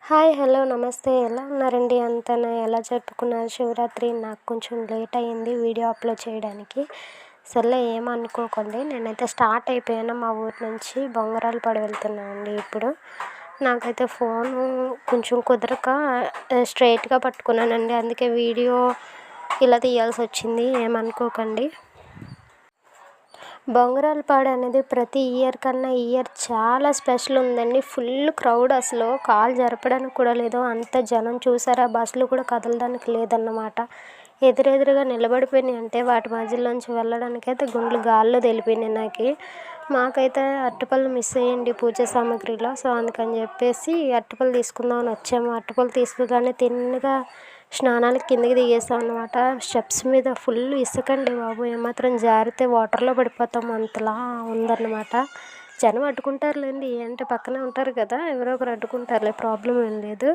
Hi hello నమస్తే ఎలా ఉన్నారండి అంతా ఎలా జరుపుకున్నారు శివరాత్రి? నాకు కొంచెం లేట్ అయ్యింది వీడియో అప్లోడ్ చేయడానికి. సర్లే ఏమనుకోకండి. నేనైతే స్టార్ట్ అయిపోయాను మా ఊరు నుంచి బొంగరాలపాడు వెళ్తున్నానండి ఇప్పుడు. నాకైతే ఫోను కొంచెం కుదరక స్ట్రైట్గా పట్టుకున్నానండి, అందుకే వీడియో ఇలా తీయాల్సి వచ్చింది, ఏమనుకోకండి. బొంగరాలపాడు అనేది ప్రతి ఇయర్ కన్నా ఈ ఇయర్ చాలా స్పెషల్ ఉందండి. ఫుల్ క్రౌడ్, అసలు కాలు జరపడానికి కూడా లేదు, అంత జనం. చూసారా, బస్సులు కూడా కదలడానికి లేదన్నమాట. ఎదురెదురుగా నిలబడిపోయినాయి, అంటే వాటి మధ్యలోంచి వెళ్ళడానికి అయితే గుండెలు గాల్లో తెలిపోయినాయి నాకు. మాకైతే అరటిపళ్ళు మిస్ అయ్యండి పూజ సామాగ్రిలో. సో అందుకని చెప్పేసి అరటిపళ్ళు తీసుకుందామని వచ్చాము. అరటిపళ్ళు తీసుకోగానే తిన్నగా స్నానాలకి కిందకి దిగేసాం అన్నమాట. స్టెప్స్ మీద ఫుల్ ఇసుకండి బాబు, ఏమాత్రం జారితే వాటర్లో పడిపోతాం అంతలా ఉందన్నమాట. జనం అడ్డుకుంటారులేండి, అంటే పక్కనే ఉంటారు కదా, ఎవరో ఒకరు అడ్డుకుంటారులే, ప్రాబ్లం ఏం లేదు.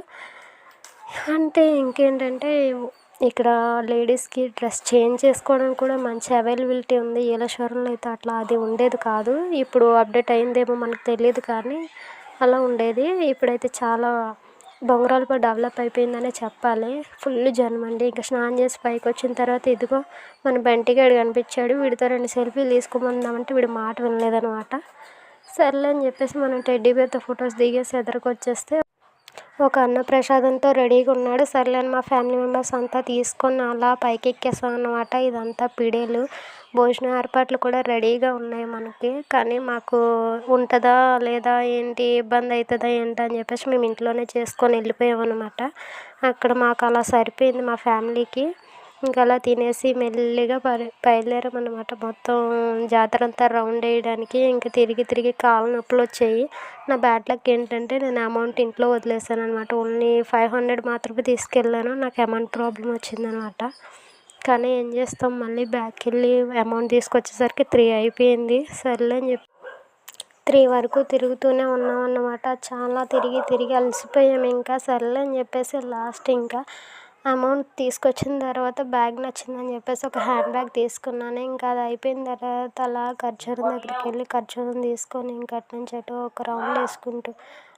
అంటే ఇంకేంటంటే ఇక్కడ లేడీస్కి డ్రెస్ చేంజ్ చేసుకోవడానికి కూడా మంచి అవైలబిలిటీ ఉంది. ఏలేశ్వరంలో అయితే అట్లా అది ఉండేది కాదు. ఇప్పుడు అప్డేట్ అయిందేమో మనకు తెలియదు, కానీ అలా ఉండేది. ఇప్పుడైతే చాలా బొంగరాలపాడు డెవలప్ అయిపోయిందనే చెప్పాలి. ఫుల్ జనం అండి. ఇంకా స్నానం చేసి పైకి వచ్చిన తర్వాత ఇదిగో మన బంటిగాడు కనిపించాడు. వీడితో 2 సెల్ఫీలు తీసుకోమన్నామంటే వీడు మాట వినలేదనమాట. సర్లే అని చెప్పేసి మనం టెడ్డీ బేర్తో ఫొటోస్ దిగేసి ఎదురుకు వచ్చేస్తే ఒక అన్నప్రసాదంతో రెడీగా ఉన్నాడు. సర్లే అని మా ఫ్యామిలీ మెంబర్స్ అంతా తీసుకొని అలా పైకి ఎక్కేసాం అన్నమాట. ఇదంతా పిడేలు, భోజనం ఏర్పాట్లు కూడా రెడీగా ఉన్నాయి మనకి. కానీ మాకు ఉంటుందా లేదా, ఏంటి ఇబ్బంది అవుతుందా ఏంటి అని చెప్పేసి మేము ఇంట్లోనే చేసుకొని వెళ్ళిపోయాం అనమాట. అక్కడ మాకు అలా సరిపోయింది మా ఫ్యామిలీకి. ఇంకా అలా తినేసి మెల్లిగా బయలుదేరామన్నమాట. మొత్తం జాతర అంతా రౌండ్ వేయడానికి. ఇంకా తిరిగి తిరిగి కాళ్ళ నొప్పులు వచ్చాయి. నా బ్యాడ్ లక్ ఏంటంటే నేను అమౌంట్ ఇంట్లో వదిలేసాను అనమాట. ఓన్లీ 500 మాత్రమే తీసుకెళ్ళాను. నాకు అమౌంట్ ప్రాబ్లం వచ్చిందనమాట. కానీ ఏం చేస్తాం, మళ్ళీ బ్యాక్కి వెళ్ళి అమౌంట్ తీసుకొచ్చేసరికి 3 అయిపోయింది. సర్లే అని చెప్పి 3 వరకు తిరుగుతూనే ఉన్నాం అన్నమాట. చాలా తిరిగి తిరిగి అలసిపోయాము. ఇంకా సర్లే అని చెప్పేసి లాస్ట్ ఇంకా అమౌంట్ తీసుకొచ్చిన తర్వాత బ్యాగ్ నచ్చిందని చెప్పేసి ఒక హ్యాండ్ బ్యాగ్ తీసుకున్నాను. ఇంకా అది అయిపోయిన తర్వాత అలా ఖర్జూరం దగ్గరికి వెళ్ళి ఖర్జూరం తీసుకొని ఇంకా అటు నుంచి అటు ఒక రౌండ్ వేసుకుంటూ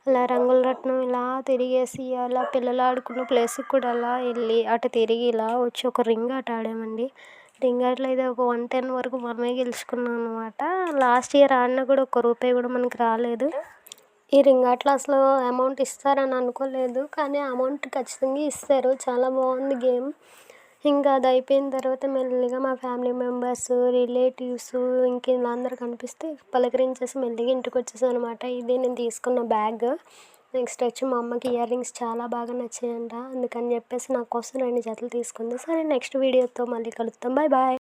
అలా రంగుల రత్నం ఇలా తిరిగేసి అలా పిల్లలు ఆడుకున్న ప్లేస్కి కూడా అలా వెళ్ళి అటు తిరిగి ఇలా వచ్చి ఒక రింగ్ ఆట ఆడామండి. రింగ్ ఆటలో అయితే ఒక 110 వరకు మనమే గెలుచుకున్నాం అనమాట. లాస్ట్ ఇయర్ ఆడినా కూడా ఒక్క రూపాయి కూడా మనకి రాలేదు. ఈ రింగ్ ఆటలో అసలు అమౌంట్ ఇస్తారని అనుకోలేదు, కానీ అమౌంట్ ఖచ్చితంగా ఇస్తారు. చాలా బాగుంది గేమ్. ఇంకా అది అయిపోయిన తర్వాత మెల్లిగా మా ఫ్యామిలీ మెంబర్స్, రిలేటివ్స్ ఇంక ఇలా అందరూ కనిపిస్తే పలకరించేసి మెల్లిగా ఇంటికి వచ్చేసాను అనమాట. ఇది నేను తీసుకున్న బ్యాగ్. నెక్స్ట్ వచ్చి మా అమ్మకి ఇయర్ రింగ్స్ చాలా బాగా నచ్చాయంట, అందుకని చెప్పేసి నా కోసం 2 జతలు తీసుకుంది. సరే, నెక్స్ట్ వీడియోతో మళ్ళీ కలుద్దాం. Bye bye.